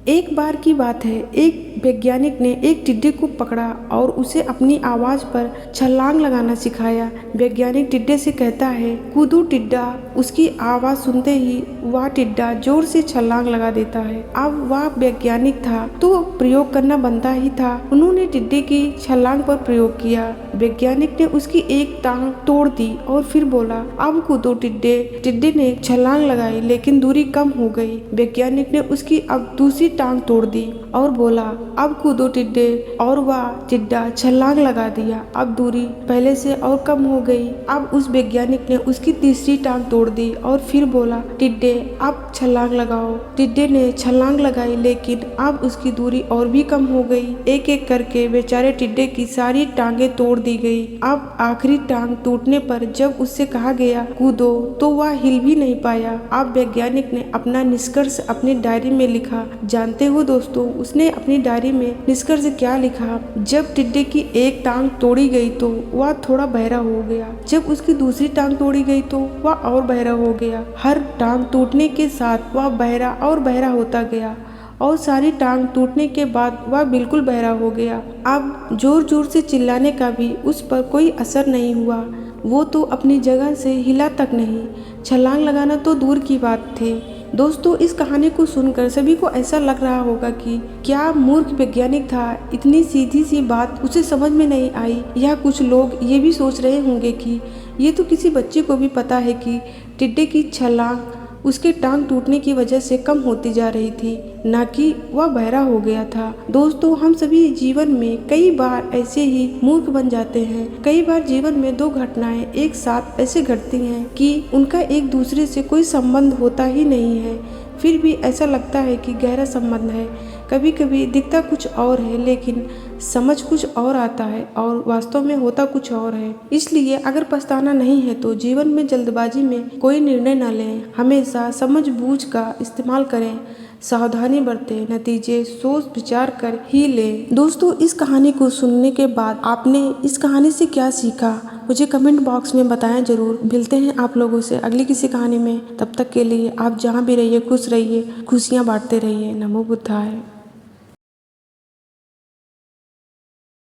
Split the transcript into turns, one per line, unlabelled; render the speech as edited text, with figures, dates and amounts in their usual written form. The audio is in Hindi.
एक बार की बात है, एक वैज्ञानिक ने एक टिड्डे को पकड़ा और उसे अपनी आवाज पर छलांग लगाना सिखाया। वैज्ञानिक टिड्डे से कहता है, कूदो टिड्डा। उसकी आवाज सुनते ही वह टिड्डा जोर से छलांग लगा देता है। अब वह वैज्ञानिक था तो प्रयोग करना बनता ही था। उन्होंने टिड्डे की छलांग पर प्रयोग किया। वैज्ञानिक ने उसकी एक टांग तोड़ दी और फिर बोला, अब कूदो टिड्डे। टिड्डे ने छलांग लगाई लेकिन दूरी कम हो गई। वैज्ञानिक ने उसकी अब दूसरी टांग तोड़ दी और बोला, अब कूदो टिड्डे। और वह टिड्डा छलांग लगा दिया। अब दूरी पहले से और कम हो गई। अब उस वैज्ञानिक ने उसकी तीसरी टांग तोड़ दी और फिर बोला, टिड्डे अब छलांग लगाओ। टिड्डे ने छलांग लगाई लेकिन अब उसकी दूरी और भी कम हो गई। एक एक करके बेचारे टिड्डे की सारी टांगे तोड़ दी गई। अब आखिरी टांग टूटने पर जब उससे कहा गया कूदो तो वह हिल भी नहीं पाया। अब वैज्ञानिक ने अपना निष्कर्ष अपनी डायरी में लिखा। जानते हो दोस्तों, उसने अपनी डायरी में निष्कर्ष क्या लिखा? जब टिड्डे की एक टांग तोड़ी गई तो वह थोड़ा बहरा हो गया। जब उसकी दूसरी टांग तोड़ी गई तो वह और बहरा हो गया। हर टांग टूटने के साथ वह बहरा और बहरा होता गया और सारी टांग टूटने के बाद वह बिल्कुल बहरा हो गया। अब जोर जोर से चिल्लाने का भी उस पर कोई असर नहीं हुआ। वो तो अपनी जगह से हिला तक नहीं। छलांग लगाना तो दूर की बात थी। दोस्तों, इस कहानी को सुनकर सभी को ऐसा लग रहा होगा कि क्या मूर्ख वैज्ञानिक था, इतनी सीधी सी बात उसे समझ में नहीं आई। या कुछ लोग ये भी सोच रहे होंगे कि ये तो किसी बच्चे को भी पता है कि टिड्डे की छलांग उसके टांग टूटने की वजह से कम होती जा रही थी, ना कि वह बहरा हो गया था। दोस्तों, हम सभी जीवन में कई बार ऐसे ही मूर्ख बन जाते हैं। कई बार जीवन में दो घटनाएं एक साथ ऐसे घटती हैं कि उनका एक दूसरे से कोई संबंध होता ही नहीं है, फिर भी ऐसा लगता है कि गहरा संबंध है। कभी कभी दिखता कुछ और है लेकिन समझ कुछ और आता है और वास्तव में होता कुछ और है। इसलिए अगर पछताना नहीं है तो जीवन में जल्दबाजी में कोई निर्णय न लें। हमेशा समझ बूझ का इस्तेमाल करें, सावधानी बरतें, नतीजे सोच विचार कर ही लें। दोस्तों, इस कहानी को सुनने के बाद आपने इस कहानी से क्या सीखा, मुझे कमेंट बॉक्स में बताएं जरूर। मिलते हैं आप लोगों से अगली किसी कहानी में। तब तक के लिए आप जहाँ भी रहिए खुश रहिए, खुशियाँ बांटते रहिए। नमो बुद्धाय।